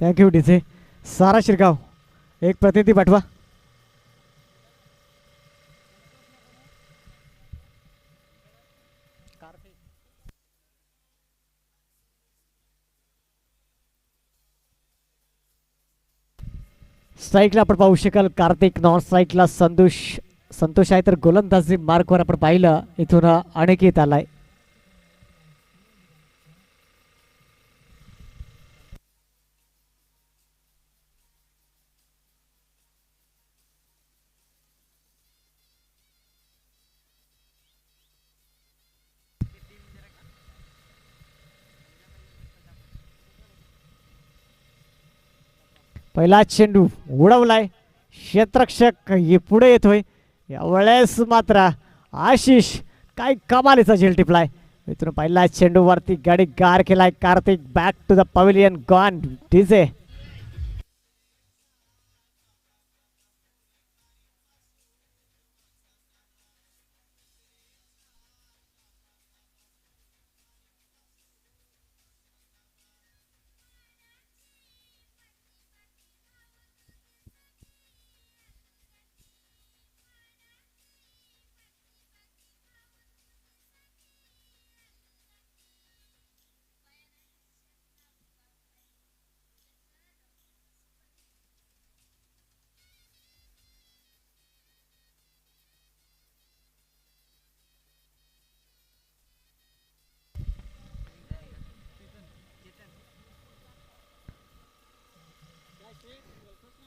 Thank you DJ. सारा शिरगाव एक प्रतिनिधी पाठवा. स्ट्राईकला आपण पाहू शकाल कार्तिक, नॉन स्ट्राईकला संतोष आहे, तर गोलंदाजी मार्कवर आपण पाहिलं इथून अनिकेत आलाय. पहिला चेंडू उडवलाय, क्षेत्ररक्षक पुढे येतोय. यावेळेस मात्र आशिष काय कमालीचा झेल टिपलाय. इथून पहिला चेंडू वरती गाडी गार केलाय Kartik. Back to the pavilion gone DJ.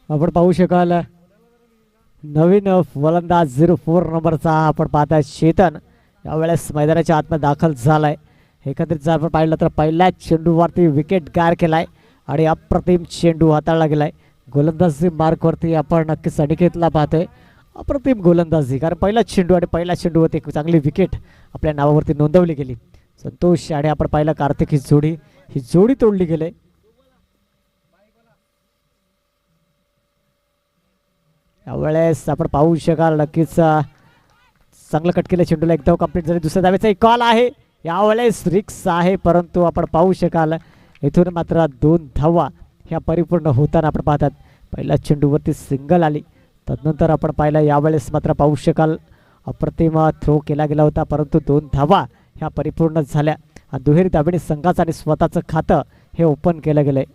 आपण पाहू शकाल नवीन फलंदाज 04 नंबरचा आपण पाहताय चेतन यावेळेस मैदानाच्या आतमध्ये दाखल झालाय. एकंदरीत जर आपण पाहिलं तर पहिल्याच चेंडूवरती विकेट गार केलाय आणि अप्रतिम चेंडू हाताळला गेलाय. गोलंदाजी मार्कवरती आपण नक्कीच अनिकेतला पाहतोय. अप्रतिम गोलंदाजी, कारण पहिला चेंडू आणि पहिल्या चेंडूवरती एक चांगली विकेट आपल्या नावावरती नोंदवली गेली. संतोष आणि आपण पाहिलं कार्तिक ही जोडी तोडली गेली. यावेळेस आपण पाहू शकाल नक्कीच चांगलं कट केलं चेंडूला. एकदम कंप्लीट झाली. दुसऱ्या धावेचा एक कॉल आहे. यावेळेस रिक्स आहे, परंतु आपण पाहू शकाल इथून मात्र 2 धावा ह्या परिपूर्ण होताना आपण पाहतात. पहिल्या चेंडूवरती सिंगल आली. तदनंतर आपण पाहिलं यावेळेस मात्र पाहू शकाल अप्रतिम थ्रो केला गेला होता, परंतु 2 धावा ह्या परिपूर्ण झाल्या. दुहेरी धावेने संघाचं आणि स्वतःचं खातं हे ओपन केलं गेलंय.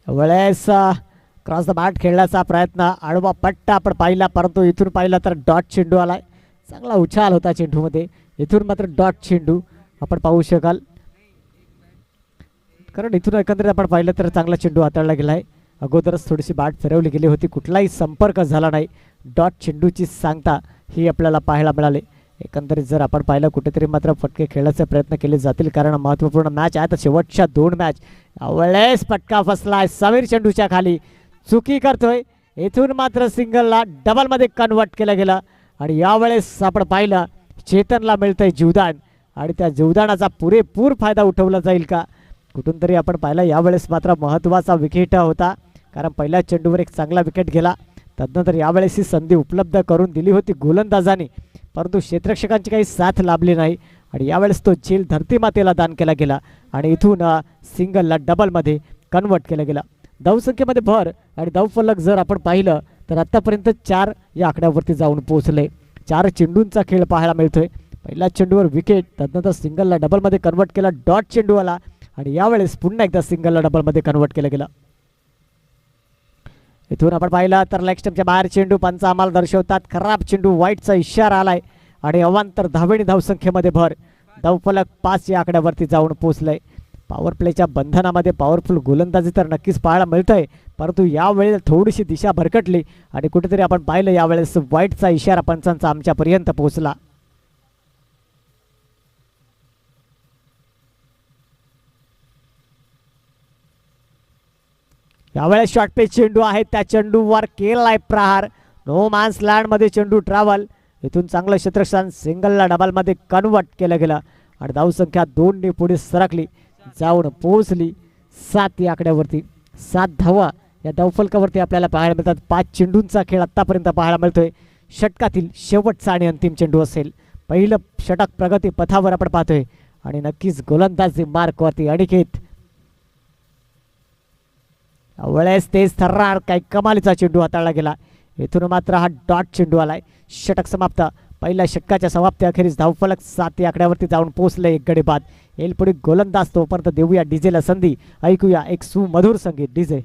वेळेस क्रॉस द बॅट खेळण्याचा प्रयत्न, आडवा पट्टा आपण पाहिला, परंतु इथून पाहिला तर डॉट चेंडू आलाय. चांगला उछाल होता चेंडूमध्ये. इथून मात्र डॉट चेंडू आपण पाहू शकाल, कारण इथून एकंदरीत आपण पाहिलं तर चांगला चेंडू हाताळला गेलाय. अगोदरच थोडीशी बॅट फिरवली गेली होती, कुठलाही संपर्क झाला नाही. डॉट चेंडूची सांगता ही आपल्याला पाहायला मिळाली. एकंदरीत जर आपण पाहिलं कुठेतरी मात्र फटके खेळण्याचे प्रयत्न केले जातील, कारण महत्त्वपूर्ण मॅच आहे. तर शेवटच्या 2 मॅच यावेळेस फटका फसलाय. समीर चेंडूच्या खाली चुकी करतोय. इथून मात्र सिंगलला डबलमध्ये कन्वर्ट केलं गेलं आणि यावेळेस आपण पाहिलं चेतनला मिळतंय जीवदान आणि त्या जीवदानाचा पुरेपूर फायदा उठवला जाईल का कुठून तरी आपण पाहिलं. यावेळेस मात्र महत्त्वाचा विकेट होता, कारण पहिल्या चेंडूवर एक चांगला विकेट गेला. तदनंतर यावेळेस ही संधी उपलब्ध करून दिली होती गोलंदाजाने, परंतु क्षेत्ररक्षकांची काही साथ लाभली नाही आणि यावेळेस तो झेल धरती मातेला दान केला गेला आणि इथून सिंगलला डबलमध्ये कन्वर्ट केलं गेलं. धावसंख्येमध्ये भर आणि धावफलक जर आपण पाहिलं तर आत्तापर्यंत 4 या आकड्यावरती जाऊन पोहोचले. 4 चेंडूंचा खेळ पाहायला मिळतोय. पहिल्या चेंडूवर विकेट, त्यानंतर सिंगलला डबलमध्ये कन्वर्ट केला, डॉट चेंडू आला आणि यावेळेस पुन्हा एकदा सिंगलला डबलमध्ये कन्वर्ट केलं गेलं. इथून आपण पाहिलं तर लेग स्टंपच्या बाहेर चेंडू. पंच आम्हाला दर्शवतात खराब चेंडू, वाईटचा इशारा आलाय आणि अवांतर धावेने धावसंख्येमध्ये भर. धावफलक 5 या आकड्यावरती जाऊन पोहोचलंय. पॉवर प्लेच्या बंधनामध्ये पॉवरफुल गोलंदाजी तर नक्कीच पाहायला मिळतंय, परंतु यावेळेला थोडीशी दिशा भरकटली आणि कुठेतरी आपण पाहिलं यावेळेस वाईटचा इशारा पंचांचा आमच्यापर्यंत पोहोचला. यावेळेस शॉर्ट पेच चेंडू आहे, त्या चेंडूवर केलाय प्रहार. नो मॅन्स लँड मध्ये चेंडू ट्रॅव्हल इथून चांगलं क्षेत्रक्षण सिंगलला डबलमध्ये कन्वर्ट केलं गेलं आणि धावसंख्या 2 ने पुढे सरकली, जाऊन पोहोचली 7 या आकड्यावरती. 7 धावा या धावफलकावरती आपल्याला पाहायला मिळतात. 5 चेंडूंचा खेळ आत्तापर्यंत पाहायला मिळतोय. षटकातील शेवटचा आणि अंतिम चेंडू असेल. पहिलं षटक प्रगती पथावर आपण पाहतोय आणि नक्कीच गोलंदाजी मार्कवरती अनिकेत. वेळेस तेज थर्रार काही कमालीचा चेंडू हाताळला गेला. इथून मात्र हा डॉट चेंडू आलाय. षटक समाप्त. पहिल्या षटकाच्या समाप्ती अखेरीस धावफलक 7 या आकड्यावरती जाऊन पोहोचले. एक गडी बाद. येईल पुढे गोलंदाज, तोपर्यंत देऊया डीजेला संधी. ऐकूया एक सुमधुर संगीत. डीजे.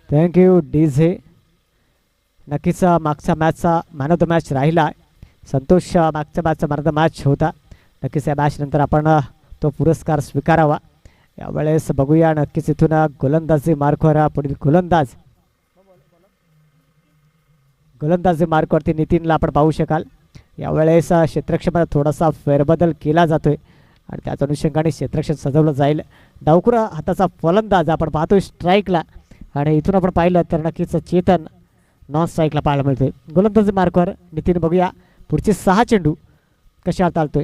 Thank you DJ. नक्कीच मागच्या मॅचचा मॅन ऑफ द मॅच राहिला. संतोष मागच्या मॅचचा मॅन ऑफ द मॅच होता. नक्कीच या मॅच नंतर आपण तो पुरस्कार स्वीकारावा. यावेळेस बघूया नक्कीच इथून गोलंदाजी मार्कवर पुढील गोलंदाजी मार्कवरती नितीनला आपण पाहू शकाल. यावेळेस क्षेत्रक्षणामध्ये थोडासा फेरबदल केला जातोय आणि त्याच अनुषंगाने क्षेत्रक्षण सजवलं जाईल. डावखुरा हाताचा फलंदाज आपण पाहतोय स्ट्राईकला आणि इथून आपण पाहिलं तर नक्कीच चेतन नॉन स्ट्राईकला पाहायला मिळतोय. गोलंदाजी मार्कवर नितीन. बघूया पुढचे 6 चेंडू कशा हाताळतोय.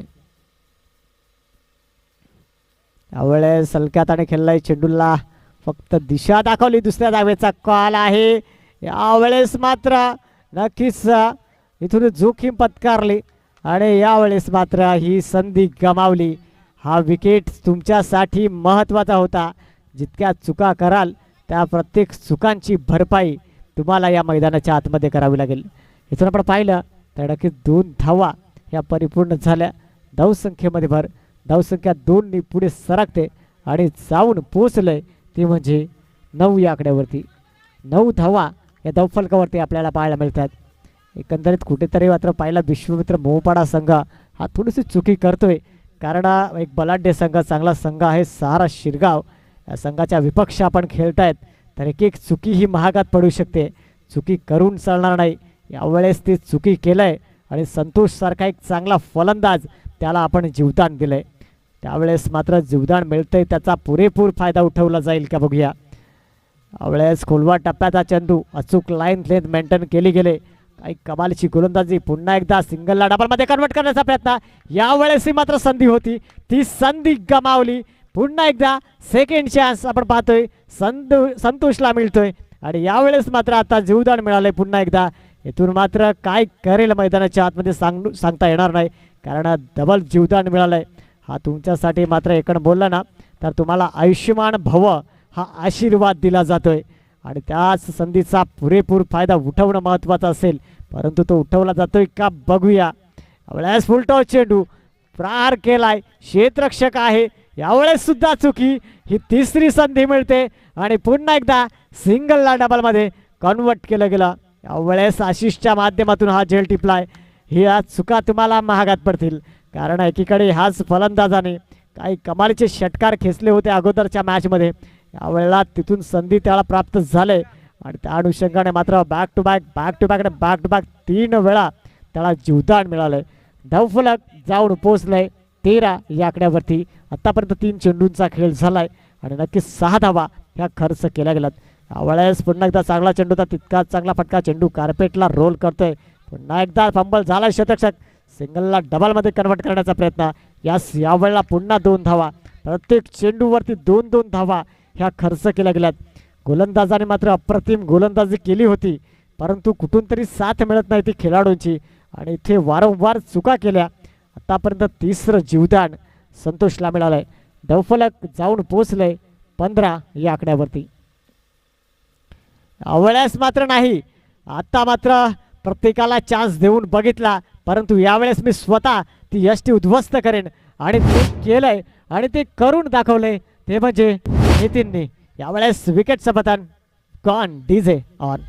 यावेळेस सलक्यात आणि खेळलाय चेंडूला फक्त दिशा दाखवली. दुसऱ्या धावेचा कॉल आहे. यावेळेस मात्र नक्कीच इथून जोखीम पत्कारली आणि यावेळेस मात्र ही संधी गमावली. हा विकेट तुमच्यासाठी महत्त्वाचा होता. जितक्या चुका कराल त्या प्रत्येक चुकांची भरपाई तुम्हाला या मैदानाच्या आतमध्ये करावी लागेल. इथून आपण पाहिलं तर नक्कीच 2 धावा ह्या परिपूर्ण झाल्या. धावसंख्येमध्ये भर. धावसंख्या 2 ने पुढे सरकते आणि जाऊन पोचलंय ती म्हणजे 9 या आकड्यावरती. 9 धावा या धावफलकावरती आपल्याला पाहायला मिळतात. एकंदरीत कुठेतरी मात्र पाहिला विश्वमित्र मोहपाडा संघ हा थोडीशी चुकी करतोय. कारण एक बलाढ्य संघ, चांगला संघ आहे सहारा शिरगाव. या संघाच्या विपक्ष आपण खेळतायत तर एक एक चुकी ही महागात पडू शकते. चुकी करून चालणार नाही. यावेळेस ती चुकी केलंय आणि संतोषसारखा एक चांगला फलंदाज त्याला आपण जीवदान दिलंय. त्यावेळेस मात्र जीवदान मिळतंय त्याचा पुरेपूर फायदा उठवला जाईल का बघूया. यावेळेस खोलवा टप्प्याचा चेंडू अचूक लाईन लेंथ मेंटेन केली गेले. काही कमालीची गोलंदाजी. पुन्हा एकदा सिंगलला डबलमध्ये कन्वर्ट करण्याचा प्रयत्न. यावेळेस मात्र संधी होती, ती संधी गमावली. पुन्हा एकदा सेकंड चान्स आपण पाहतोय संतोषला मिळतोय आणि यावेळेस मात्र आता जीवदान मिळालंय पुन्हा एकदा. इथून मात्र काय करेल मैदानाच्या आतमध्ये सांगता येणार नाही कारण डबल जीवदान मिळालंय. हा तुमच्यासाठी मात्र एकण बोलला ना तर तुम्हाला आयुष्यमान भव हा आशीर्वाद दिला जातोय आणि त्याच संधीचा पुरेपूर फायदा उठवणं महत्त्वाचं असेल. परंतु तो उठवला जातोय का बघूया. यावेळेस फुलटॉस चेंडू प्रहार केलाय. क्षेत्ररक्षक आहे. यावेळेस सुद्धा चुकी. ही तिसरी संधी मिळते आणि पुन्हा एकदा सिंगलला डबलमध्ये कन्वर्ट केलं गेलं. यावेळेस आशिषच्या माध्यमातून हा झेल टिपलाय. ही आज चुका तुम्हाला महागात पडतील कारण एकीकडे हाच फलंदाजाने काही कमालीचे षटकार खेचले होते अगोदरच्या मॅचमध्ये. यावेळेला तिथून संधी त्याला प्राप्त झाले आणि त्या अनुषंगाने मात्र बॅक टू बॅक 3 वेळा त्याला जीवदान मिळालंय. धावफलक जाऊन पोहोचलंय 13 या आकड्यावरती. आतापर्यंत 3 चेंडूंचा खेळ झालाय आणि नक्कीच 6 धावा ह्या खर्च केल्या गेल्यात. यावेळेस पुन्हा एकदा चांगला चेंडू होता. तितकाच चांगला फटका. चेंडू कार्पेटला रोल करतोय. पुन्हा एकदा फंबल झाला. क्षेत्ररक्षक सिंगलला डबलमध्ये कन्वर्ट करण्याचा प्रयत्न. यावेळेला पुन्हा 2 धावा. प्रत्येक चेंडूवरती 2-2 धावा ह्या खर्च केल्या गेल्यात. गोलंदाजाने मात्र अप्रतिम गोलंदाजी केली होती परंतु कुठून तरी साथ मिळत नाही ती खेळाडूंची आणि इथे वारंवार चुका केल्या. आतापर्यंत 3रं जीवदान संतोषला मिळालंय. धावफलक जाऊन पोचलंय 15 या आकड्यावरती. यावेळेस मात्र नाही. आता मात्र प्रत्येकाला चान्स देऊन बघितला परंतु यावेळेस मी स्वतः ती यष्टी उद्ध्वस्त करेन आणि ते केलंय आणि ते करून दाखवलंय ते म्हणजे नितीनने. यावेळेस विकेटचं पतन gone. DJ on.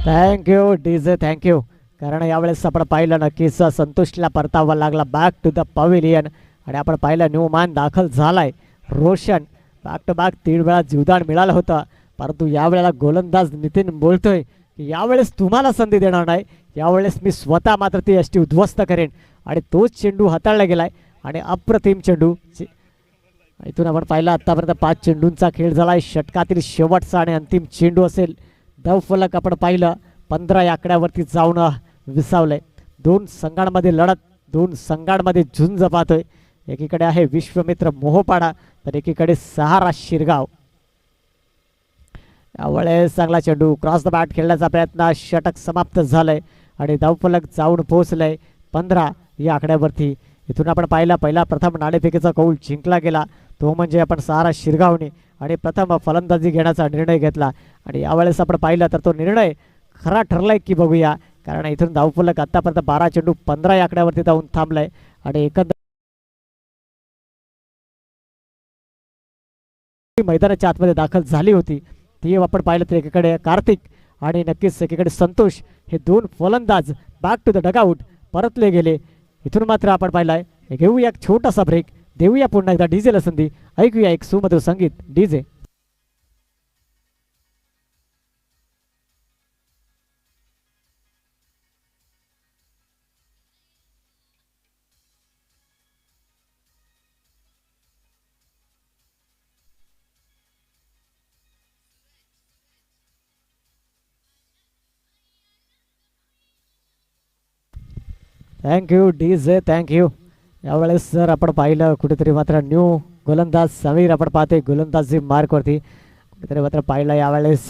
Thank you DJ, thank you. कारण यावेळेस आपण पाहिलं नक्कीच संतोषला परतावा लागला बॅक टू द पवेलियन आणि आपण पाहिलं न्यूमॅन दाखल झालाय. रोशन बॅक टू बॅक 3 वेळा जीवदान मिळालं होतं, परंतु यावेळेला गोलंदाज नितीन बोलतोय की यावेळेस तुम्हाला संधी देणार नाही, यावेळेस मी स्वतः मात्र ती यष्टी उद्ध्वस्त करेन आणि तोच चेंडू हाताळला गेलाय आणि अप्रतिम चेंडू. इथून आपण पाहिलं आतापर्यंत 5 चेंडूंचा खेळ झालाय. षटकातील शेवटचा आणि अंतिम चेंडू असेल. धावफलक आपण पाहिलं 15 या आकड्यावरती जाऊन विसावलंय. 2 संघांमध्ये लढत, 2 संघांमध्ये झुंज पाहतोय. एकीकडे आहे विश्वमित्र मोहोपाडा तर एकीकडे सहारा शिरगाव. यावेळेस चांगला चेंडू क्रॉस द बॅट खेळण्याचा प्रयत्न, षटक समाप्त झालंय आणि धावफलक जाऊन पोहोचलंय 15 या आकड्यावरती. इथून आपण पाहिला पहिला प्रथम नाणेफेकीचा कौल जिंकला गेला, तो म्हणजे आपण सहारा शिरगावने आणि प्रथम फलंदाजी घेण्याचा निर्णय घेतला. आणि यावेळेस आपण पाहिलं तर तो निर्णय खरा ठरलाय की बघूया, कारण इथून धावफलक आतापर्यंत 12 चेंडू 15 या आकड्यावरती जाऊन थांबलाय आणि एकंदर मैदानाच्या आतमध्ये दाखल झाली होती ती आपण पाहिलं तर एकीकडे कार्तिक आणि नक्कीच एकीकडे संतोष हे 2 फलंदाज बॅक टू द डगआउट परतले गेले. इथून मात्र आपण पाहिलाय. घेऊया एक छोटासा ब्रेक, देऊया पुन्हा एकदा डीजेला संधी, ऐकूया एक सुमधुर संगीत. डीजे. Thank you DJ, thank you. यावेळेस जर आपण पाहिलं कुठेतरी मात्र न्यू गोलंदाज समीर आपण पाहतोय गोलंदाजी मार्कवरती. कुठेतरी मात्र पाहिलं यावेळेस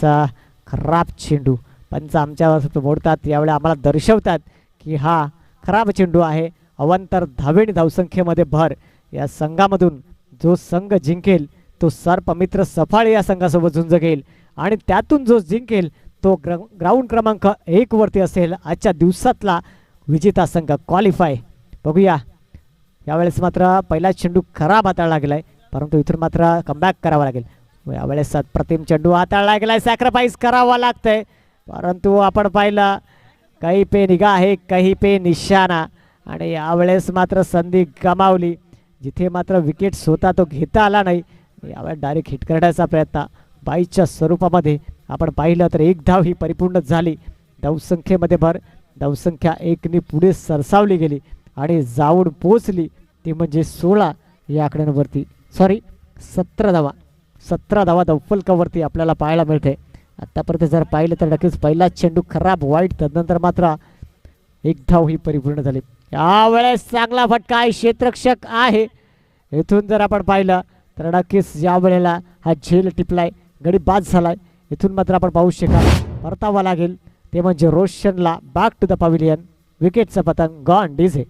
खराब चेंडू. पंच आमच्या मोडतात, यावेळी आम्हाला दर्शवतात की हा खराब चेंडू आहे. अवांतर धावेणी धावसंख्येमध्ये भर. या संघामधून जो संघ जिंकेल तो सर्पमित्र सफाळे या संघासोबत झुंज घेईल आणि त्यातून जो जिंकेल तो ग्राउंड क्रमांक 1 वरती असेल आजच्या दिवसातला विजेता संघ क्वालिफाय. बघूया यावेळेस मात्र पहिला चेंडू खराब हाताळला गेलाय, परंतु इथून मात्र कमबॅक करावा लागेल. यावेळेस अप्रतिम चेंडू हाताळला गेलाय, सॅक्रिफाईस करावा लागतंय, परंतु आपण पाहिलं काही पे निगा आहे काही पे निशाणा आणि यावेळेस मात्र संधी गमावली. जिथे मात्र विकेट्स होता तो घेता आला नाही. यावेळेस डायरेक्ट हिट करण्याचा प्रयत्न बाईच्या स्वरूपामध्ये आपण पाहिलं तर 1 धाव ही परिपूर्ण झाली. धावसंख्येमध्ये भर. धावसंख्या 1ने पुढे सरसावली गेली आणि जाऊन पोचली ती म्हणजे 16 या आकड्यांवरती. सॉरी 17 धावा. 17 धावा धावफलकावरती आपल्याला पाहायला मिळते. आतापर्यंत जर पाहिलं तर नक्कीच पहिला चेंडू खराब वाईट, तदनंतर मात्र 1 धाव ही परिपूर्ण झाली. यावेळेस चांगला फटका क्षेत्ररक्षक आहे. इथून जर आपण पाहिलं तर नक्कीच या वेळेला हा झेल टिपलाय, गडी बाद झालाय. इथून मात्र आपण पाहू शकाल परतावा लागेल ते म्हणजे रोशनला बॅक टू द पवेलियन. विकेटचं पतन gone. DJ.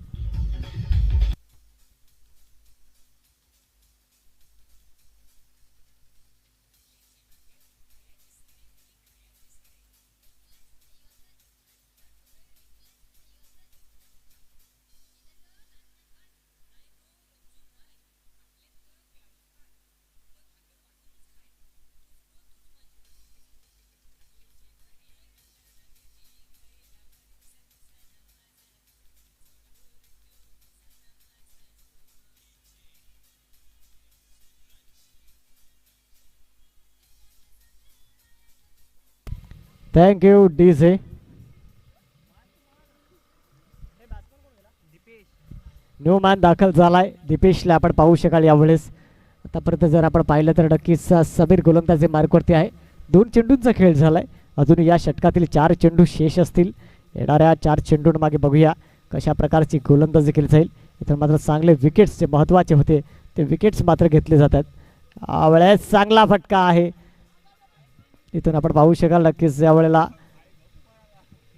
Thank you DJ. Newman दाखल झालाय. दीपेशला आपण पाहू शकाल यावेळेस. आतापर्यंत जर आपण पाहिलं तर नक्कीच समीर गोलंदाजी मार्कवरती आहे. 2 चेंडूंचा खेळ झालाय. अजून या षटकातील 4 चेंडू शेष असतील. येणाऱ्या 4 चेंडूंमागे बघूया कशा प्रकारची गोलंदाजी केली जाईल. इथं मात्र चांगले विकेट्स जे महत्त्वाचे होते ते विकेट्स मात्र घेतले जातात. यावेळेस चांगला फटका आहे. इथून आपण पाहू शकाल नक्कीच यावेळेला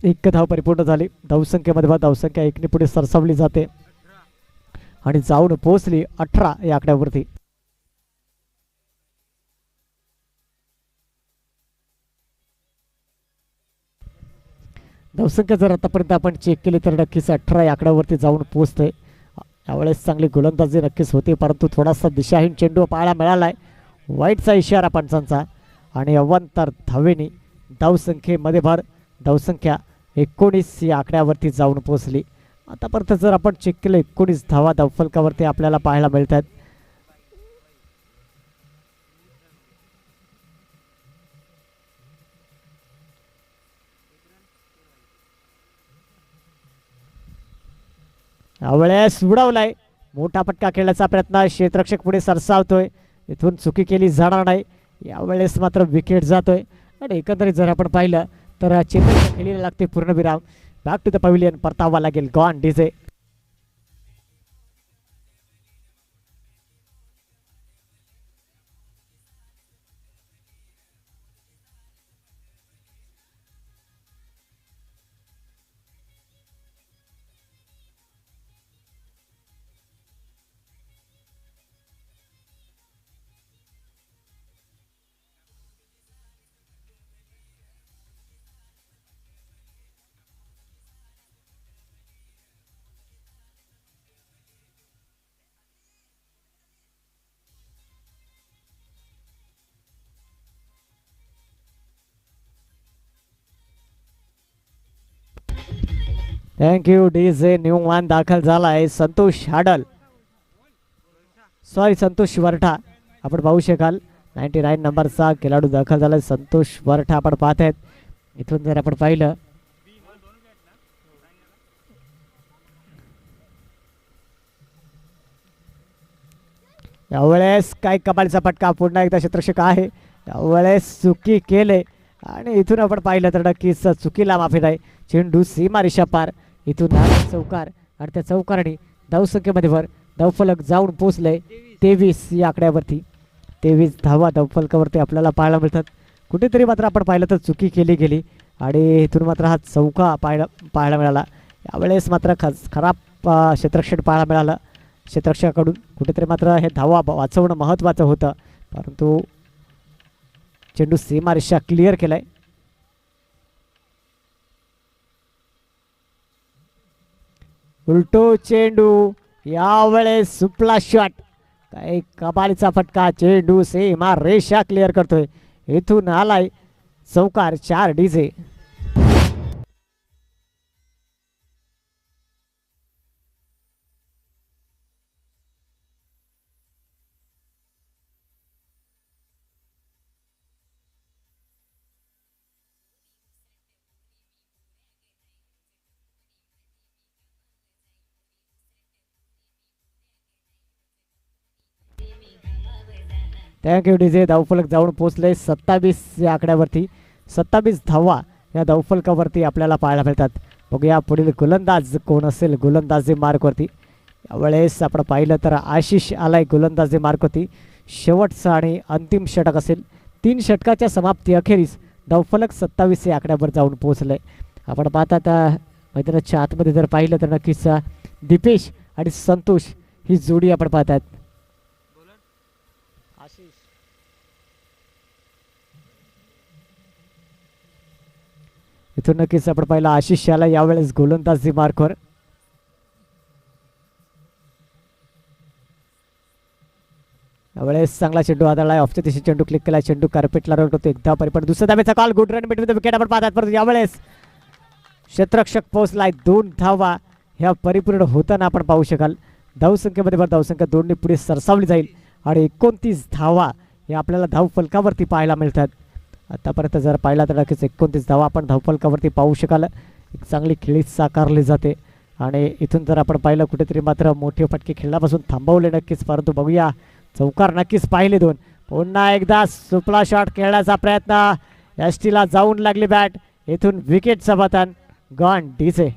एक धाव परिपूर्ण झाली. धावसंख्येमध्ये धावसंख्या एकने पुढे सरसावली जाते आणि जाऊन पोहोचली 18 या आकड्यावरती. धावसंख्या जर आतापर्यंत आपण चेक केली तर नक्कीच 18 या आकड्यावरती जाऊन पोहोचते. यावेळेस चांगली गोलंदाजी नक्कीच होते, परंतु थोडासा दिशाहीन चेंडू पाहायला मिळालाय. वाईटचा इशारा पंचांचा आणि अवांतर धावेनी धावसंख्येमध्ये भर. धावसंख्या 19 या आकड्यावरती जाऊन पोहोचली. आतापर्यंत जर आपण चेक केलं 19 धावा धावफलकावरती आपल्याला पाहायला मिळतात. यावेळेस उडवलाय. मोठा फटका खेळण्याचा प्रयत्न, क्षेत्ररक्षक पुढे सरसावतोय. इथून चुकी केली जाणार नाही. यावेळेस मात्र विकेट जातोय आणि एकंदरीत जर आपण पाहिलं तर चेन्नईच्या खेळीला लागते पूर्णविराम. बॅक टू द पॅव्हिलियन परतावा लागेल. Gone DJ. Thank you DJ. New one दाखल झाला आहे. संतोष हाडल, सॉरी संतोष वरठा. आपण पाहू शकाल 99 नंबरचा खेळाडू दाखल झाला. संतोष वरठा आपण पाहत आहेत. इथून जर आपण पाहिलं यावेळेस काय कमालीचा फटका. पुन्हा एकदा क्षेत्ररक्षक आहे. यावेळेस चुकी केले आणि इथून आपण पाहिलं तर नक्कीच चुकीला माफी नाही. चेंडू सीमा रेषा पार. इथून चौकार आणि त्या चौकाराने धावसंख्येमध्ये भर. धावफलक जाऊन पोचले 23 या आकड्यावरती. 23 धावा धावफलकावरती आपल्याला पाहायला मिळतात. कुठेतरी मात्र आपण पाहिलं तर चुकी केली गेली आणि इथून मात्र हा चौका पाहायला मिळाला. यावेळेस मात्र खराब क्षेत्ररक्षण पाहायला मिळालं क्षेत्ररक्षकाकडून. कुठेतरी मात्र हे धावा वाचवणं महत्त्वाचं होतं, परंतु चेंडू सीमारेषा क्लिअर केलाय. उलटो चेंडू. यावेळेस सुपला शॉट. काही कमालीचा फटका. चेंडू सीमा रेषा क्लिअर करतोय. इथून आलाय चौकार. 4 डीजे. Thank you DJ. धावफलक जाऊन पोचले 27 या आकड्यावरती. 27 धावा या धावफलकावरती आपल्याला पाहायला मिळतात. बघूया पुढील गोलंदाज कोण असेल गोलंदाजी मार्कवरती. यावेळेस आपण पाहिलं तर आशिष आलाय गोलंदाजी मार्कवरती. शेवटचा आणि अंतिम षटक असेल. 3 षटकाच्या समाप्ती अखेरीस धावफलक 27 या आकड्यावर जाऊन पोहोचलंय. आपण पाहतात मैदानाच्या आतमध्ये जर पाहिलं तर नक्कीच दीपेश आणि संतोष ही जोडी आपण पाहतात. इथून नक्कीच आपण पाहिलं आशिष याला यावेळेस गोलंदाजी मार्कवर. यावेळेस चांगला चेंडू आदळला. ऑफच्या दिशेने चेंडू क्लिक केला. चेंडू कार्पेटला रोल करतो. एकदा परिपण. दुसऱ्या धावेचा call. Good run between the wicket आपण पाहतात. परंतु यावेळेस क्षेत्ररक्षक पोहोचलाय. 2 धावा ह्या परिपूर्ण होताना आपण पाहू शकाल. धावसंख्येमध्ये धावसंख्या 2ने पुढे सरसावली जाईल आणि 29 धावा हे आपल्याला धावफलकावरती पाहायला मिळतात. आतापर्यंत जर पाहिला तर नक्कीच 29 धावा आपण धावफलकावरती पाहू शकाल. एक चांगली खेळी साकारली जाते आणि इथून जर आपण पाहिलं कुठेतरी मात्र मोठे फटके खेळण्यापासून थांबवले नक्कीच, परंतु बघूया चौकार नक्कीच पाहिले 2. पुन्हा एकदा सुपला शॉट खेळण्याचा प्रयत्न. एसटीला जाऊन लागली बॅट. इथून विकेटचं पतन. Gone DJ.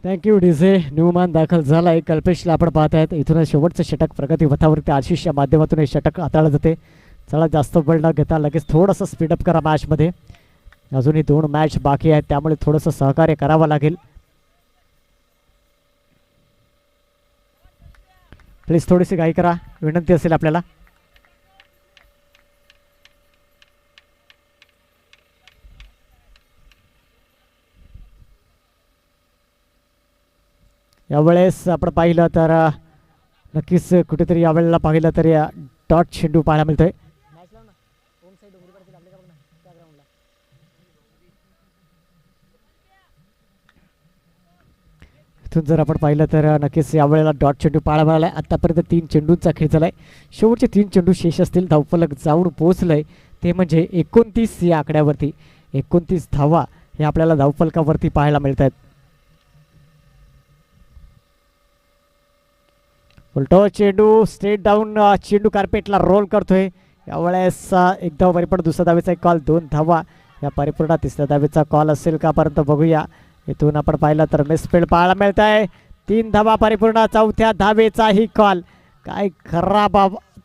Thank you DJ. Newman दाखल झाला आहे. कल्पेशला आपण पाहत आहेत. इथून शेवटचं षटक प्रगती पथावरती आशिषच्या माध्यमातून हे षटक हाताळलं जाते. चला जास्त वेळ न घेता लगेच थोडंसं स्पीडअप करा मॅचमध्ये. अजूनही 2 मॅच बाकी आहेत त्यामुळे थोडंसं सहकार्य करावं लागेल. प्लीज थोडीशी घाई करा, विनंती असेल आपल्याला. यावेळेस आपण पाहिलं तर नक्कीच कुठेतरी यावेळेला पाहिलं तर या डॉट चेंडू पाहायला मिळतोय. इथून जर आपण पाहिलं तर नक्कीच यावेळेला डॉट चेंडू पाहायला मिळाला आहे. आत्तापर्यंत 3 चेंडूंचा खेळ झाला आहे. शेवटचे 3 चेंडू शेष असतील. धावफलक जाऊन पोहोचलंय ते म्हणजे 29 या आकड्यावरती. 29 धावा हे आपल्याला धावफलकावरती पाहायला मिळत आहेत. उलटो चेंडू स्ट्रेट डाऊन चेंडू कार्पेटला रोल करतोय. यावेळेस एक धाव परिपूर्ण, दुसऱ्या धावेचा एक कॉल, 2 धावा या परिपूर्ण, तिसऱ्या धावेचा कॉल असेल का पर्यंत बघूया. इथून आपण पाहिलं तर मिसफील्ड पाहायला मिळत आहे. 3 धावा परिपूर्ण, चौथ्या धावेचाही कॉल. काय खराब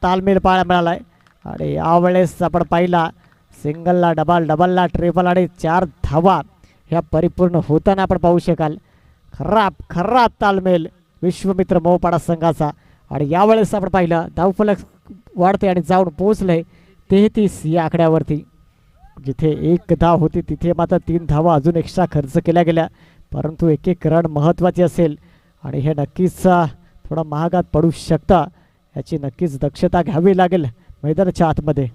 तालमेल पाहायला मिळालाय. आणि यावेळेस आपण पाहिला सिंगलला डबल, डबलला ट्रिपल आणि 4 धावा ह्या परिपूर्ण होताना आपण पाहू शकाल. खराब खराब तालमेल विश्वमित्र मोहपाडा संघाचा. आणि यावेळेस आपण पाहिलं धावफलक वाढते आणि जाऊन पोहोचलंय 33 या आकड्यावरती. जिथे 1 धाव होती तिथे मात्र 3 धावा अजून एक्स्ट्रा खर्च केल्या गेल्या. परंतु एक एक रन महत्त्वाची असेल आणि हे नक्कीच थोडं महागात पडू शकतं. याची नक्कीच दक्षता घ्यावी लागेल मैदानाच्या आतमध्ये.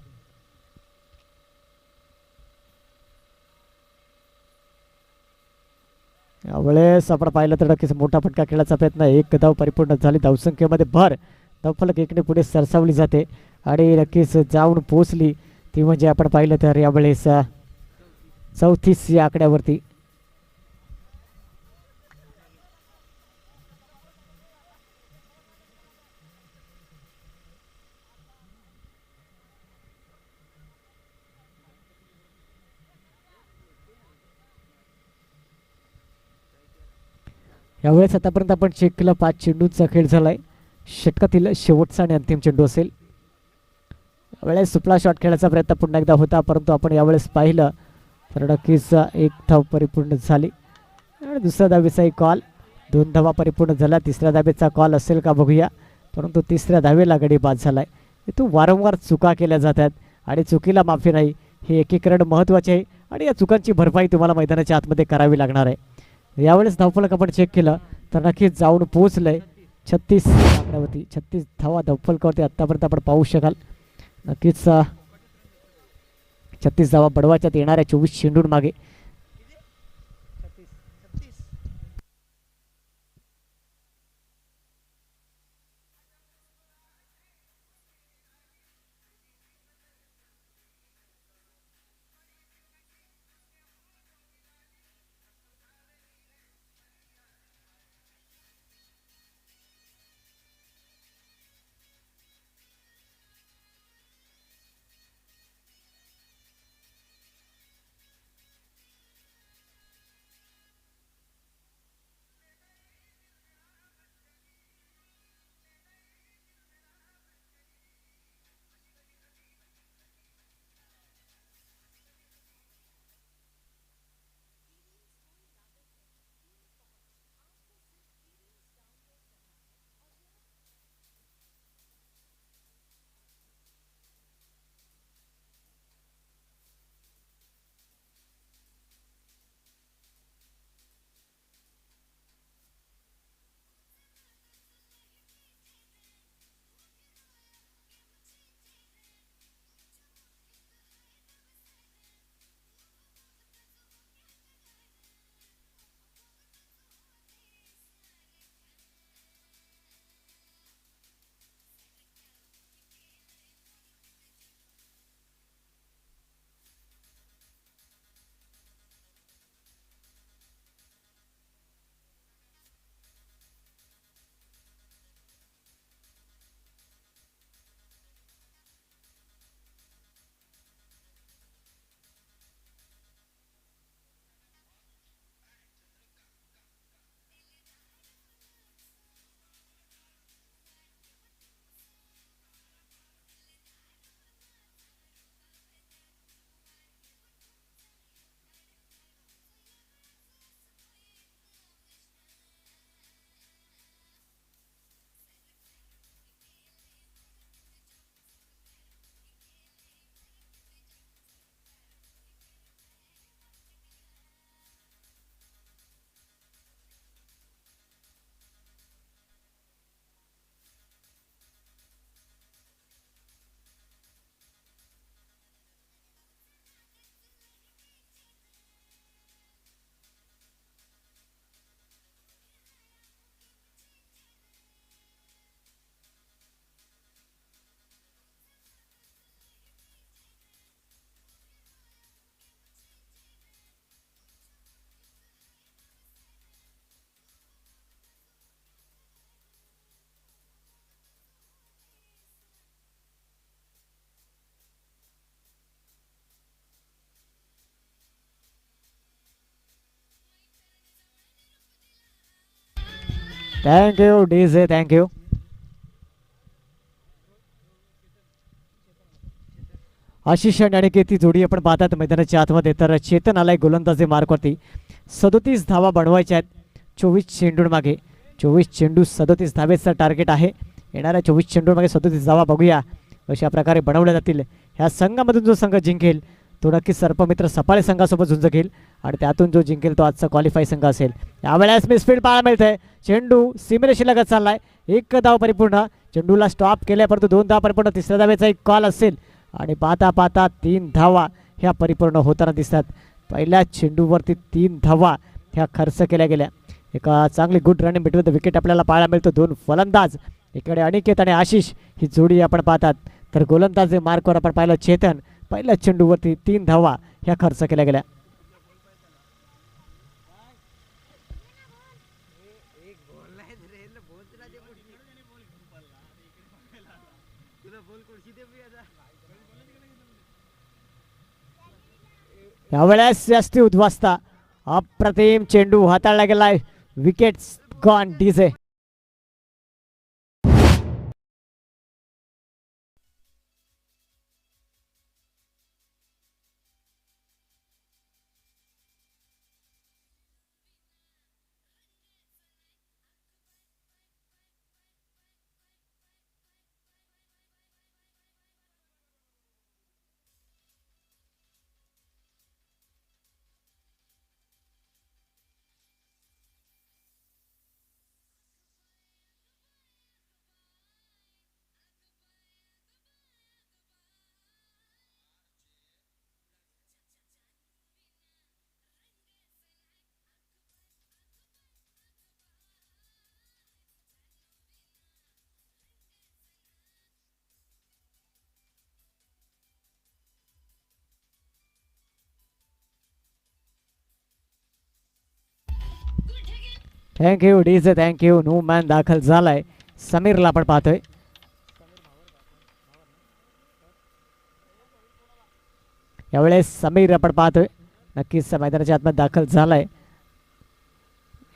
यावेळेस आपण पाहिलं तर नक्कीच मोठा फटका खेळायचा प्रयत्न. 1 धाव परिपूर्ण झाली. धावसंख्येमध्ये भर. धावफलक 1ने पुढे सरसावली जाते आणि नक्कीच जाऊन पोचली ती म्हणजे आपण पाहिलं तर यावेळेस 34 या आकड्यावरती. यावेळेस आतापर्यंत आपण चेक केलं 5 चेंडूंचा खेळ झालाय. षटकातील शेवटचा आणि अंतिम चेंडू असेल. यावेळेस सुपला शॉट खेळायचा प्रयत्न पुन्हा एकदा होता परंतु आपण यावेळेस पाहिलं तर नक्कीच 1 धाव परिपूर्ण झाली आणि दुसऱ्या धावेचाही कॉल. 2 धावा परिपूर्ण झाल्या. तिसऱ्या धावेचा कॉल असेल का बघूया. परंतु तिसऱ्या धावेला गडी बाद झालाय. इथून वारंवार चुका केल्या जातात आणि चुकीला माफी नाही. हे एक एक रन महत्त्वाचे आहे आणि या चुकांची भरपाई तुम्हाला मैदानाच्या आतमध्ये करावी लागणार आहे. यावेळेस धावफलक आपण चेक केलं तर नक्कीच जाऊन पोहोचलंय 36 आकड्यावरती. 36 धावा धावफलकावरती आत्तापर्यंत आपण पाहू शकाल. नक्कीच 36 धावा बडवाच्यात येणाऱ्या 24 चेंडूंमागे. Thank you DJ, thank you. आशिष आणि अनिकेत ती जोडी आपण पाहतात मैदानाच्या आतमध्ये. तर चेतन आलाय गोलंदाजी मार्कवरती. 37 धावा बनवायच्या आहेत 24 चेंडूं मागे. 24 चेंडू 37 धावेचं टार्गेट आहे. येणाऱ्या 24 चेंडूं मागे 37 धावा बघूया अशा प्रकारे बनवल्या जातील. ह्या संघामधून जो संघ जिंकेल तो नक्की सर्पमित्र सफाळे संघासोबत झुंज घेईल आणि त्यातून जो जिंकेल तो आजचा क्वालिफाय संघ असेल. यावेळेस मिसफील्ड पाहायला मिळतंय. चेंडू सीमेरेषी लगत चाललाय. एक धाव परिपूर्ण. चेंडूला स्टॉप केल्या परंतु 2 धाव परिपूर्ण. तिसऱ्या धावेचा एक कॉल असेल आणि पाहता पाहता 3 धावा ह्या परिपूर्ण होताना दिसतात. पहिल्या चेंडूवरती 3 धावा ह्या खर्च केल्या गेल्या. एका चांगली good running between the wicket आपल्याला पाहायला मिळतो. 2 फलंदाज इकडे अनिकेत आणि आशिष ही जोडी आपण पाहतात. तर गोलंदाज मार्कवर आपण पाहिलं चेतन. पहिल्या चेंडूवरती 3 धावा ह्या खर्च केल्या गेल्या. यावेळेस जास्ती उद्ध्वस्त अप्रतिम चेंडू हाताळला गेलाय. Wicket gone DJ. Thank you DJ, thank you. No man दाखल झालाय. समीरला आपण पाहतोय. यावेळेस समीर आपण पाहतोय नक्कीच मैदानाच्या आतमध्ये दाखल झालाय.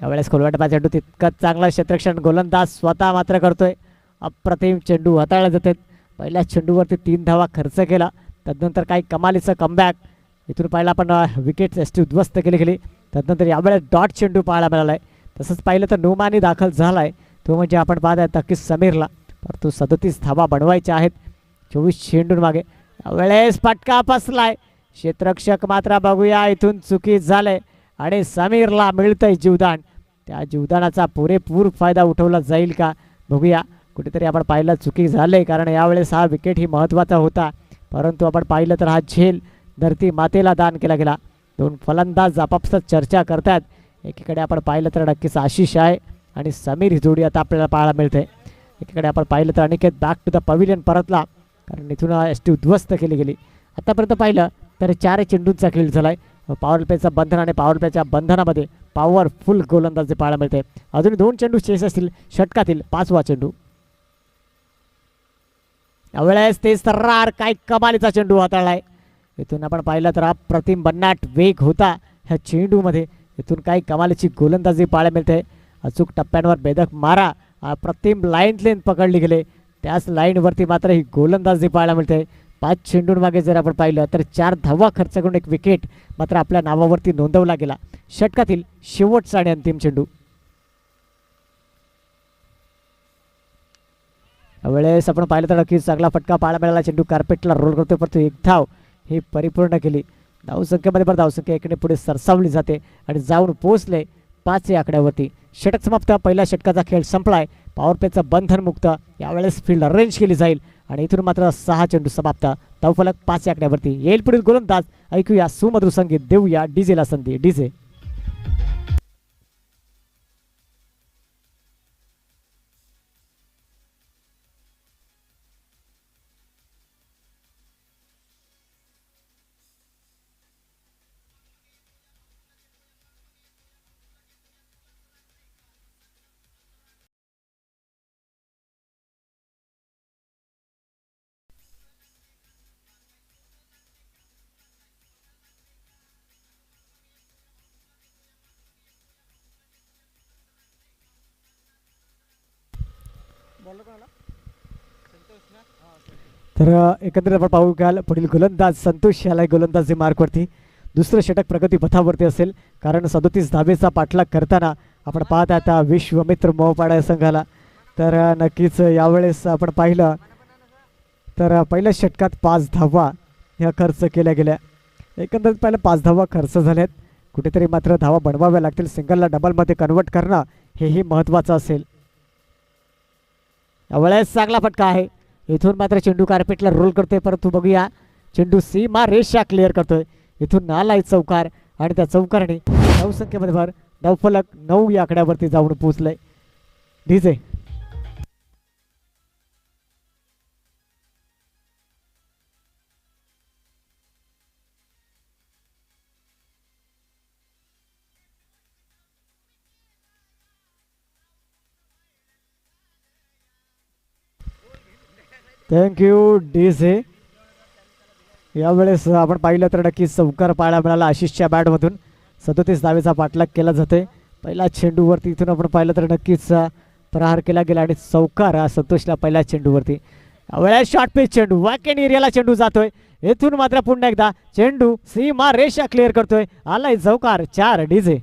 यावेळेस खोलवाटा चेंडू तितकाच चांगला क्षेत्ररक्षण गोलंदाज स्वतः मात्र करतोय. अप्रतिम चेंडू हाताळला जातात. पहिल्या चेंडूवरती 3 धावा खर्च केला. तदनंतर काही कमालीचं कमबॅक. इथून पाहिलं आपण विकेट एसटी उद्ध्वस्त केली गेली. तदनंतर यावेळेस डॉट चेंडू पाहायला मिळालाय. तसंच पाहिलं तर नोमानी दाखल झालाय. तो म्हणजे आपण पाहताय नक्कीच समीरला. परंतु 37 धावा बनवायच्या आहेत 24 चेंडूं मागे. यावेळेस फटका बसलाय. क्षेत्ररक्षक मात्र बघूया इथून चुकी झाले आणि समीरला मिळतंय जीवदान. त्या जीवदानाचा पुरेपूर फायदा उठवला जाईल का बघूया. कुठेतरी आपण पाहिलं चुकी झाले कारण यावेळेस हा विकेट ही महत्त्वाचा होता. परंतु आपण पाहिलं तर हा झेल धरती मातेला दान केला गेला. 2 फलंदाज आपापसात चर्चा करतात. एकीकडे आपण पाहिलं तर नक्कीच आशिष आहे आणि समीर ही जोडी आता आपल्याला पाहायला मिळते. एकीकडे आपण पाहिलं तर Aniket back to the pavilion परतला कारण इथून एस टी उद्ध्वस्त केली गेली. आतापर्यंत पाहिलं तर 4 चेंडूंचा खेळ झालाय. पॉवर प्लेचा बंधन आणि पॉवर प्लेच्या बंधनामध्ये पॉवरफुल गोलंदाजी पाहायला मिळते. अजून 2 चेंडू शेष असतील षटकातील 5वा चेंडू. यावेळेस ते सर्रार काय कमालीचा चेंडू हाताळलाय. इथून आपण पाहिलं तर अप्रतिम भन्नाट वेग होता ह्या चेंडूमध्ये. इथून काही कमालीची गोलंदाजी पाहायला मिळते. अचूक टप्प्यांवर बेधक मारा. अप्रतिम लाईन लेंथ पकडली गेले. त्याच लाईनवरती मात्र ही गोलंदाजी पाहायला मिळते. 5 चेंडूं मागे जर आपण पाहिलं तर 4 धावा खर्च करून एक विकेट मात्र आपल्या नावावरती नोंदवला गेला. षटकातील शेवटचा आणि अंतिम चेंडू. यावेळेस आपण पाहिलं तर नक्कीच चांगला फटका पाहायला मिळाला. चेंडू कार्पेटला रोल करतोय परंतु 1 धाव ही परिपूर्ण केली. धावसंख्येमध्ये पण धावसंख्या इकडे पुढे सरसावली जाते आणि जाऊन पोहोचले 5 या आकड्यावरती. षटक समाप्त. पहिल्या षटकाचा खेळ संपलाय. पॉवर प्लेचं बंधन मुक्त. यावेळेस फील्ड अरेंज केली जाईल आणि इथून मात्र 6 चेंडू समाप्त. धावफलक 5 या आकड्यावरती. येईल पुढील गोलंदाज. ऐकूया सुमधुर संगीत. देऊया डीजेला संधी. डीजे. तर एकंदरीत आपण पाहू घ्याल पुढील गोलंदाज संतोष याला गोलंदाजी मार्कवरती दुसरं षटक प्रगती पथावरती असेल, कारण 37 धावेचा पाठलाग करताना आपण पाहत आता विश्वमित्र मोहपाडा या संघाला. तर नक्कीच यावेळेस आपण पाहिलं तर पहिल्या षटकात 5 धावा ह्या खर्च केल्या गेल्या. एकंदरीत पहिल्या 5 धावा खर्च झाल्यात, कुठेतरी मात्र धावा बनवाव्या लागतील. सिंगलला डबलमध्ये कन्वर्ट करणं हेही महत्त्वाचं असेल. यावेळेस चांगला फटका आहे, इथून मात्र चेंडू कार्पेटला रोल करतोय, परंतु बघूया चेंडू सीमा रेषा क्लिअर करतोय. इथून नालाय चौकार आणि त्या चौकाराने धावसंख्येमध्ये भर. धावफलक 9 या आकड्यावरती जाऊन पोहोचलंय. DJ thank you DJ. यावेळेस आपण पाहिलं तर नक्कीच चौकार पाहायला मिळाला आशिषच्या बॅटमधून. 37 धावेचा पाठलाग केला जातोय. पहिला चेंडूवरती इथून आपण पाहिलं तर नक्कीच प्रहार केला गेला आणि चौकार संतोषला पहिल्या चेंडूवरती. यावेळेस शॉर्ट पिच चेंडू वॅकेन एरियाला चेंडू जातोय. इथून मात्र पुन्हा एकदा चेंडू सीमा रेषा क्लिअर करतोय. आलाय चौकार. 4 डीजे.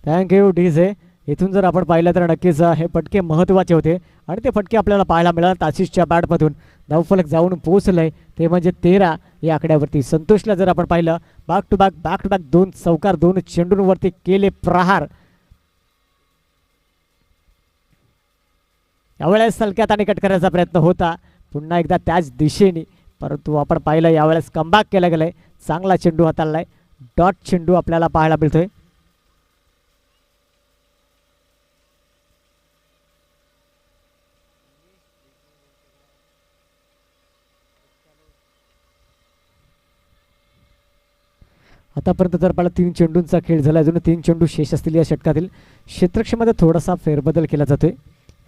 Thank you DJ. इथून जर आपण पाहिलं तर नक्कीच हे फटके महत्त्वाचे होते आणि ते फटके आपल्याला पाहायला मिळाले आशिषच्या बॅटमधून. धावफलक जाऊन पोहोचलंय ते म्हणजे 13 या आकड्यावरती. संतोषला जर आपण पाहिलं बॅक टू बॅक 2 चौकार 2 चेंडूंवरती केले प्रहार. यावेळेस सलक्यात आणि कट करायचा प्रयत्न होता पुन्हा एकदा त्याच दिशेने, परंतु आपण पाहिलं यावेळेस कमबॅक केला गेलाय. चांगला चेंडू हाताळलाय. डॉट चेंडू आपल्याला पाहायला मिळतोय. आतापर्यंत जर आपल्याला 3 चेंडूंचा खेळ झाला, अजून 3 चेंडू शेष असतील या षटकातील. क्षेत्रक्षेमध्ये थोडासा फेरबदल केला जातोय.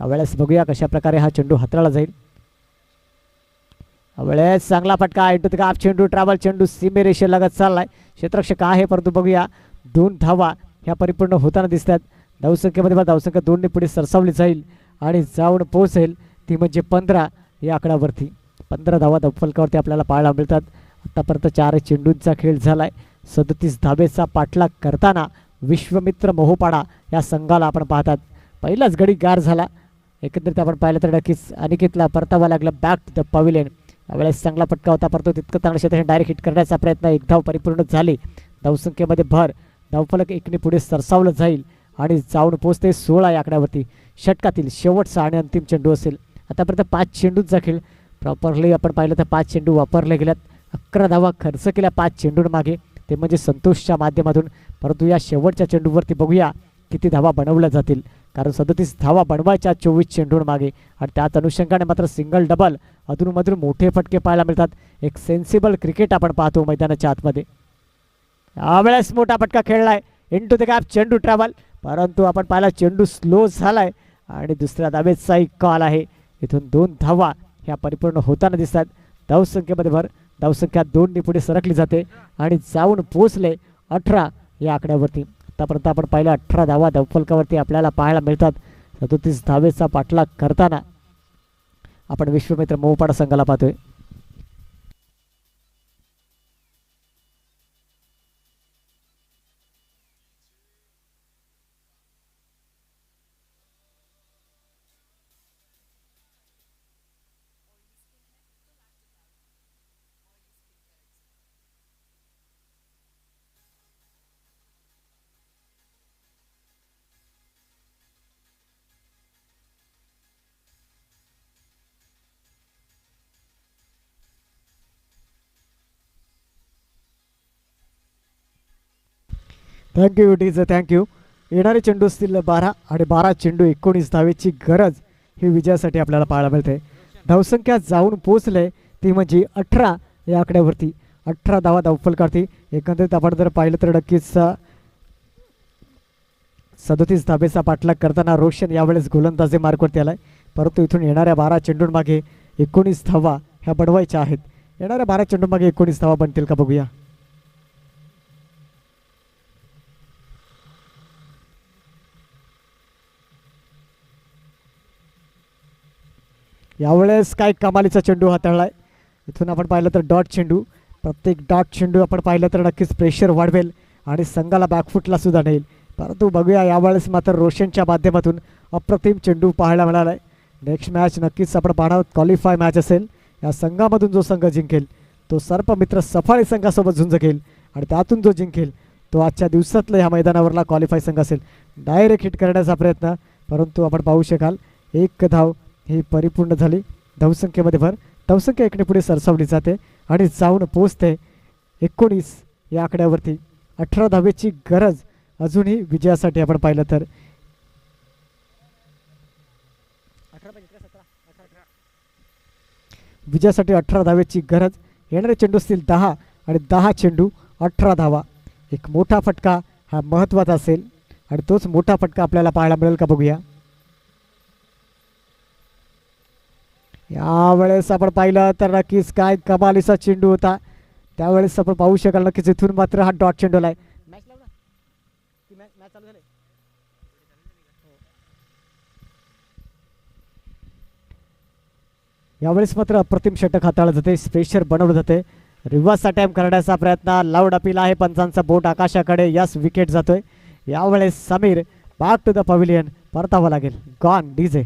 यावेळेस बघूया कशा प्रकारे हा चेंडू हाताळला जाईल. यावेळेस चांगला फटका इंटू द गॅप चेंडू ट्रॅव्हल चेंडू सीमेरेषे लगत चाललाय. क्षेत्ररक्षक आहे, परंतु बघूया 2 धावा ह्या परिपूर्ण होताना दिसतात. धावसंख्येमध्ये धावसंख्या 2 ने पुढे सरसावली जाईल आणि जाऊन पोहोचेल ती म्हणजे 15 या आकड्यावरती. 15 धावा धावफलकावरती आपल्याला पाहायला मिळतात. आतापर्यंत 4 चेंडूंचा खेळ झालाय. 37 धावेचा पाठलाग करताना विश्वमित्र मोहोपाडा या संघाला आपण पाहतात. पहिलाच गडी गार झाला. एकंदरीत आपण पाहिलं तर नक्कीच अनिकेतला परतावा लागला बॅक टू द पवेलियन. यावेळेस चांगला फटका होता, परंतु तितकं चांगल्या क्षेत्राने डायरेक्ट हिट करण्याचा प्रयत्न. 1 धाव परिपूर्ण झाली. धावसंख्येमध्ये भर. धावफलक 1 ने पुढे सरसावलं जाईल आणि जाऊन पोहोचते 16 या आकड्यावरती. षटकातील शेवटचा आणि अंतिम चेंडू असेल. आतापर्यंत 5 चेंडूंचा खेळ प्रॉपरली आपण पाहिलं तर 5 चेंडू वापरले गेल्यात. 11 धावा खर्च केल्या 5 चेंडूंमागे, ते म्हणजे संतोषच्या माध्यमातून. परंतु या शेवटच्या चेंडूवरती बघूया किती धावा बनवल्या जातील, कारण 37 धावा बनवायच्या 24 चेंडूंमागे आणि त्याच अनुषंगाने मात्र सिंगल डबल अधूनमधून मोठे फटके पाहायला मिळतात. एक सेन्सिबल क्रिकेट आपण पाहतो मैदानाच्या आतमध्ये. यावेळेस मोठा फटका खेळलाय इंटू द गॅप चेंडू ट्रॅव्हल, परंतु आपण पाहिला चेंडू स्लो झालाय आणि दुसऱ्या धावेचाही कॉल आहे. इथून 2 धावा ह्या परिपूर्ण होताना दिसतात. धावसंख्येमध्ये भर. धावसंख्या 2 ने पुढे सरकली जाते आणि जाऊन पोहोचले 18 या आकड्यावरती. आतापर्यंत आपण पाहिलं 18 धावा धावफलकावरती आपल्याला पाहायला मिळतात. 37 धावेचा पाठलाग करताना आपण विश्वमित्र मोहोपाडा संघाला पाहतोय. Thank you DJ, thank you. येणारे चेंडू असतील 12 आणि 12 चेंडू 19 धावेची गरज ही विजयासाठी आपल्याला पाहायला मिळते. धावसंख्या जाऊन पोचले ती म्हणजे 18 या आकड्यावरती. 18 धावा धावफलकावरती. एकंदरीत आपण जर पाहिलं तर नक्कीच 37 धाबेचा पाठलाग करताना रोशन यावेळेस गोलंदाजी मार्कवरती आलाय, परंतु इथून येणाऱ्या 12 चेंडूंमागे 19 धावा ह्या बनवायच्या आहेत. येणाऱ्या 12 चेंडूंमागे 19 धावा बनतील का बघूया. यावेळेस काय कमालीचा चेंडू हाताळलाय. इथून आपण पाहिलं तर डॉट चेंडू, प्रत्येक डॉट चेंडू आपण पाहिलं तर नक्कीच प्रेशर वाढवेल आणि संघाला बॅकफुटला सुद्धा नेईल. परंतु बघूया यावेळेस मात्र रोशनच्या माध्यमातून अप्रतिम चेंडू पाहायला मिळाला आहे. नेक्स्ट मॅच नक्कीच आपण पाहणार, क्वालिफाय मॅच असेल. या संघामधून जो संघ जिंकेल तो सर्पमित्र सफाळी संघासोबत झुंज घेईल आणि त्यातून जो जिंकेल तो आजच्या दिवसातला ह्या मैदानावरला क्वालिफाय संघ असेल. डायरेक्ट हिट करण्याचा प्रयत्न, परंतु आपण पाहू शकाल एक धाव ही परिपूर्ण झाली. धावसंख्येमध्ये भर, धावसंख्या एकने पुढे सरसावली जाते आणि जाऊन पोचते 19 या आकड्यावरती. 18 धावेची गरज अजूनही विजयासाठी आपण पाहिलं तर. विजयासाठी 18 धावेची गरज. येणारे चेंडू असतील 10 आणि 10 चेंडू 18 धावा. एक मोठा फटका हा महत्त्वाचा असेल आणि तोच मोठा फटका आपल्याला पाहायला मिळेल का बघूया. यावेळेस आपण पाहिलं तर नक्कीच काय कमालीचा चेंडू होता. त्यावेळेस आपण पाहू शकाल नक्कीच इथून मात्र हा डॉट चेंडू आहे. यावेळेस मात्र अप्रतिम षटक हाताळलं जाते, प्रेशर बनवलं जाते. रिव्हर्स अटॅम्प करण्याचा प्रयत्न, लाऊड अपील आहे पंचांचा, बोट आकाशाकडे. यस, विकेट जातोय. यावेळेस Sameer back to the pavilion परतावं लागेल. Gone DJ.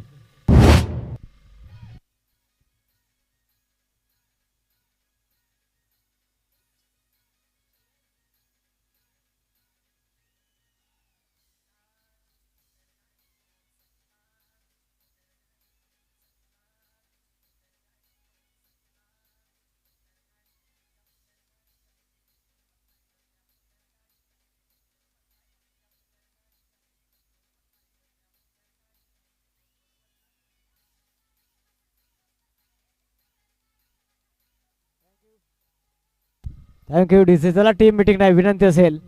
Thank you DJ. चला टीम मीटिंग नाही, विनंती असेल,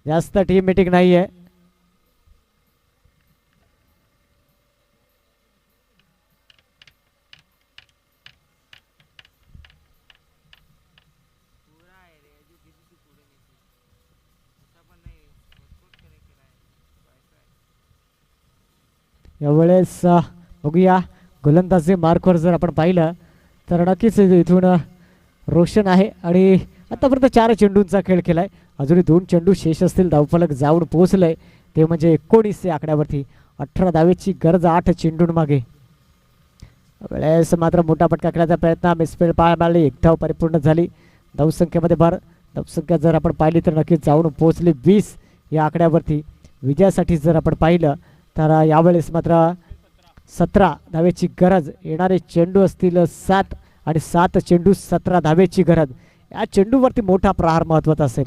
जास्त टीम मीटिंग नाही आहे. यावेळेस बघूया गोलंदाजी मार्कवर जर आपण पाहिलं तर नक्कीच इथून रोशन आहे आणि आतापर्यंत 4 चेंडूंचा खेळ केलाय. अजूनही 2 चेंडू शेष असतील. धावफलक जाऊन पोहोचलंय ते म्हणजे 19 या आकड्यावरती. 18 धावेची गरज 8 चेंडूंमागे. वेळेस मात्र मोठा फटका खेळण्याचा प्रयत्न, मिसफील्ड पाहायला मिळाली. 1 धाव परिपूर्ण झाली. धावसंख्येमध्ये भर, धावसंख्या जर आपण पाहिली तर नक्कीच जाऊन पोहोचली 20 या आकड्यावरती. विजयासाठी जर आपण पाहिलं तर यावेळेस मात्र 17 धावेची गरज. येणारे चेंडू असतील 7 आणि 7 चेंडू 17 धावेची गरज. या चेंडूवरती मोठा प्रहार महत्त्वाचा असेल.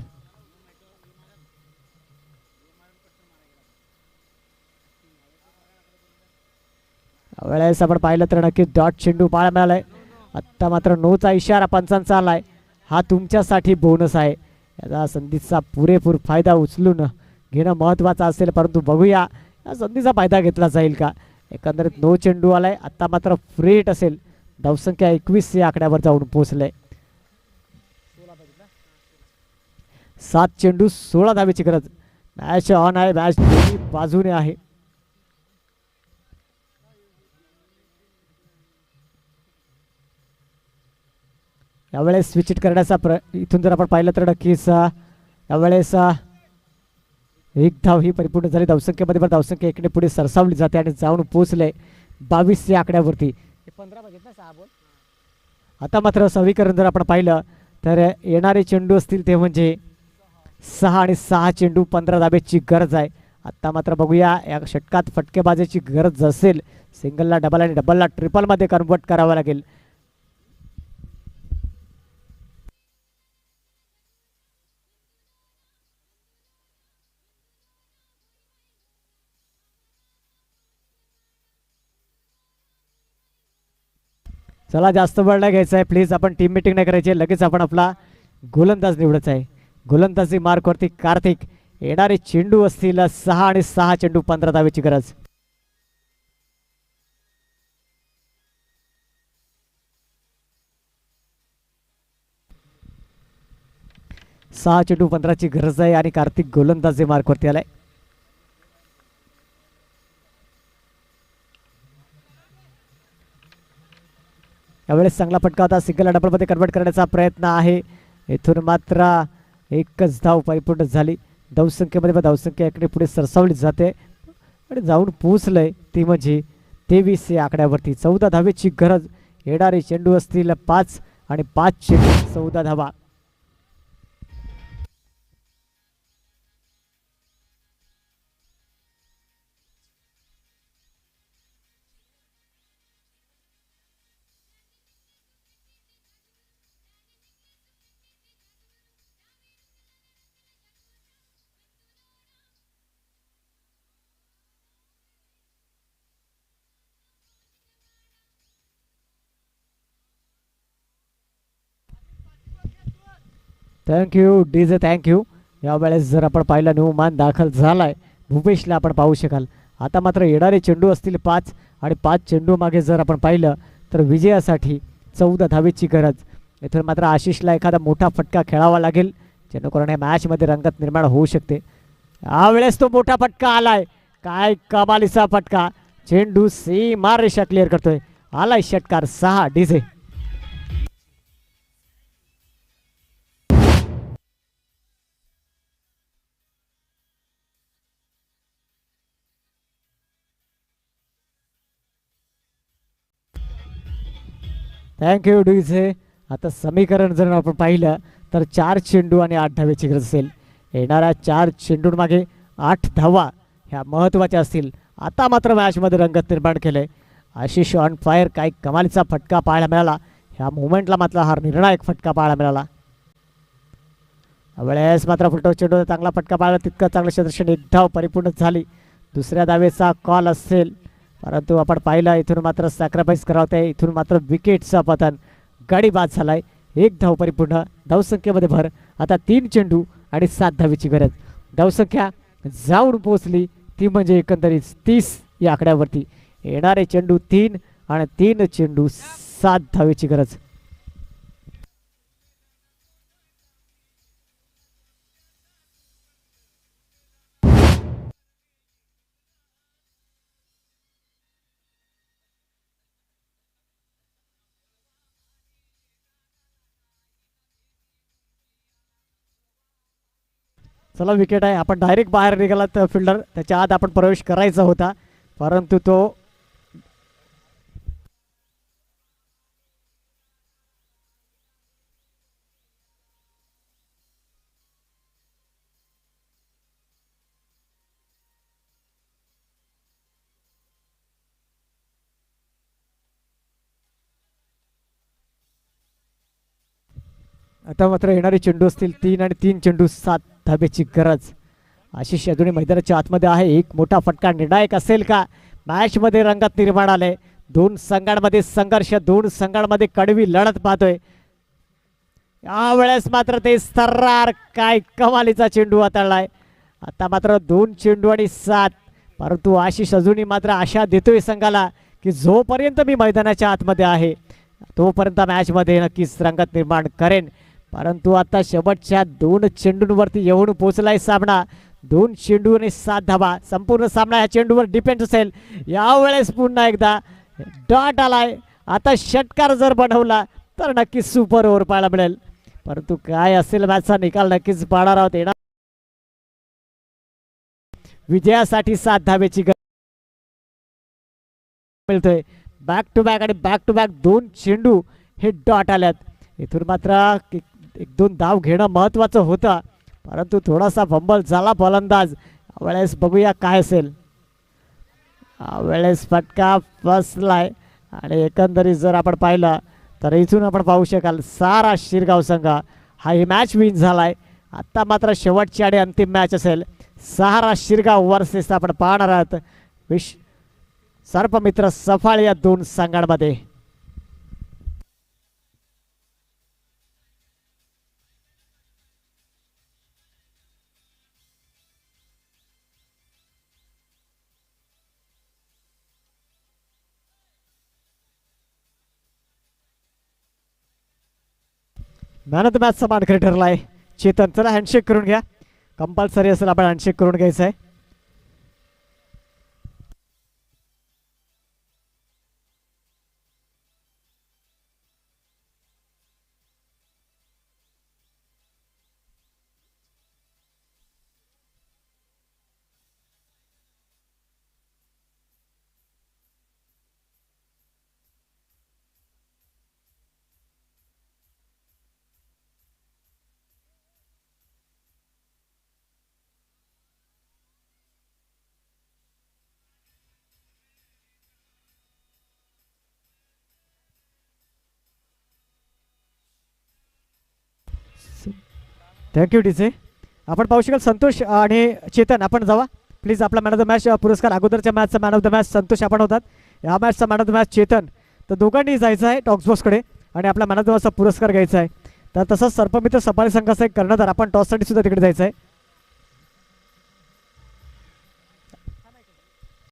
वेळेस आपण पाहिलं तर नक्कीच डॉट चेंडू पाहायला मिळालाय. आत्ता मात्र नोचा इशारा पंचांचा आलाय. हा तुमच्यासाठी बोनस आहे. याचा संधीचा पुरेपूर फायदा उचलून घेणं महत्त्वाचं असेल, परंतु बघूया या संधीचा फायदा घेतला जाईल का. एकंदरीत नो चेंडू आलाय. आत्ता मात्र फ्री हिट असेल. धावसंख्या 21 या आकड्यावर जाऊन पोहोचलंय. 7 चेंडू 16 धावेची गरज. मॅच ऑन आहे, मॅच दोन्ही बाजूने आहे. यावेळेस स्विच हिट करण्याचा इथून जर आपण पाहिलं तर नक्कीच यावेळेस 1 धाव ही परिपूर्ण झाली. धावसंख्येमध्ये पण धावसंख्या 1ने पुढे सरसावली जाते आणि जाऊन पोहोचले 22 या आकड्यावरती. 15 बघित ना 6 बॉल. आता मात्र समीकरण जर आपण पाहिलं तर येणारे चेंडू असतील ते म्हणजे 6 आणि 6 चेंडू 15 धावेची गरज आहे. आत्ता मात्र बघूया या षटकात फटकेबाजीची गरज असेल. सिंगलला डबल आणि डबलला ट्रिपलमध्ये कन्वर्ट करावं लागेल. चला जास्त वेळ नाही घ्यायचा आहे प्लीज. आपण टीम मीटिंग नाही करायची, लगेच आपण आपला गोलंदाज निवडायचा आहे. गोलंदाजी मार्कवरती कार्तिक येणारे चेंडू असतील 6 आणि 6 चेंडू 15 धावेची गरज. सहा चेंडू 15ची गरज आहे आणि कार्तिक गोलंदाजी मार्कवरती आलाय. यावेळेस चांगला फटका होता. सिंगल डबल मध्ये कन्वर्ट करण्याचा प्रयत्न आहे. इथून मात्र एकच धाव परिपूर्ण झाली. धावसंख्येमध्ये धावसंख्या इकडे पुढे सरसावली जाते आणि जाऊन पोहोचलंय ती म्हणजे 23 या आकड्यावरती. 14 धावेची गरज. येणारे चेंडू असतील 5 आणि 5 चेंडू 14 धावा. Thank you DJ, thank you. यावेळेस जर आपण पाहिलं न्यूमान दाखल झालाय. भूपेशला आपण पाहू शकाल. आता मात्र येणारे चेंडू असतील 5 आणि 5 चेंडू मागे जर आपण पाहिलं तर विजयासाठी 14 धावेची गरज. इथून मात्र आशिषला एखादा मोठा फटका खेळावा लागेल जेणेकरून या मॅचमध्ये रंगत निर्माण होऊ शकते. यावेळेस तो मोठा फटका आलाय. काय कमालीचा फटका. चेंडू सीमा रेषा क्लिअर करतोय. आलाय षटकार 6 डीजे. Thank you DJ. आता समीकरण जर आपण पाहिलं तर 4 चेंडू आणि 8 धावेची गरज असेल. येणाऱ्या 4 चेंडूंमागे 8 धावा ह्या महत्त्वाच्या असतील. आता मात्र मॅचमध्ये रंगत निर्माण केले. Ashish on fire. काही कमालीचा फटका पाहायला मिळाला. ह्या मुवमेंटला मात्र हा निर्णायक फटका पाहायला मिळाला. यावेळेस मात्र फुलटो चेंडू चांगला फटका पाहिला. तितकं चांगलं क्षेत्रक्षण. 1 धाव परिपूर्ण झाली. दुसऱ्या धावेचा कॉल असेल परंतु आपण पाहिलं इथून मात्र सॅक्रिफाईस करावं आहे. इथून मात्र विकेटचा पतन. गाडी बाद झालाय. 1 धाव परिपूर्ण. धावसंख्येमध्ये भर. आता 3 चेंडू आणि 7 धावेची गरज. धावसंख्या जाऊन पोहोचली ती म्हणजे एकंदरीत 30 या आकड्यावरती. येणारे चेंडू 3 आणि 3 चेंडू 7 धावेची गरज. चला विकेट आहे. आपण डायरेक्ट बाहेर निघालात फिल्डर. त्याच्या आत आपण प्रवेश करायचा होता परंतु तो आता मात्र येणारे चेंडू असतील 3 आणि 3 चेंडू 7 धावेची गरज. आशिष अजूनही मैदानाच्या आतमध्ये आहे. एक मोठा फटका निर्णायक असेल का. मॅचमध्ये रंगत निर्माण आले. 2 संघांमध्ये संघर्ष. 2 संघांमध्ये कडवी लढत पाहतोय. यावेळेस मात्र ते सर्रार. काय कमालीचा चेंडू हाताळलाय. आता मात्र 2 चेंडू आणि 7 परंतु आशिष अजूनही मात्र आशा देतोय संघाला की जोपर्यंत मी मैदानाच्या आतमध्ये आहे तोपर्यंत मॅचमध्ये नक्कीच रंगत निर्माण करेन. परंतु आता शेवटच्या 2 चेंडूंवरती येऊन पोहोचलाय सामना. 2 चेंडू आणि 7 धावा. संपूर्ण सामना या चेंडूवर डिपेंड असेल. यावेळेस पुन्हा एकदा डॉट आलाय. आता षटकार जर बनवला तर नक्कीच सुपर ओव्हर पाहायला मिळेल. परंतु काय असेल मॅचचा निकाल नक्कीच पाहणार आहोत. येणार विजयासाठी 7 धावेची गरज मिळतोय. बॅक टू बॅक आणि बॅक टू बॅक 2 चेंडू हे डॉट आल्यात. इथून मात्र 1-2 धाव घेणं महत्त्वाचं होतं परंतु थोडासा फंबल झाला फलंदाज. यावेळेस बघूया काय असेल. यावेळेस फटका बसलाय आणि एकंदरीत जर आपण पाहिलं तर इथून आपण पाहू शकाल सारा शिरगाव संघ हा ही मॅच विन झालाय. आता मात्र शेवटची आणि अंतिम मॅच असेल. सहारा शिरगाव वर्सेस आपण पाहणार आहात सर्पमित्र सफाळ या 2 संघांमध्ये. मॅन ऑफ द मॅचचा मानकरी ठरला आहे चेतन. चला हँडशेक करून घ्या, कंपल्सरी असेल आपण हँडशेक करून घ्यायचं आहे. Thank you DJ. आपण पाहू शकाल संतोष आणि चेतन आपण जावा प्लीज. आपला मॅन ऑफ द मॅच पुरस्कार अगोदरच्या मॅचचा man of the match Santosh आपण होतात, या मॅचचा man of the match Chetan. तर दोघांनी जायचं आहे टॉक्स बॉक्सकडे आणि आपला मॅन ऑफ द मॅचचा पुरस्कार घ्यायचा आहे. तर तसंच सर्पमित्र सफारी संघाचा एक कर्णधार आपण टॉससाठी सुद्धा तिकडे जायचं आहे.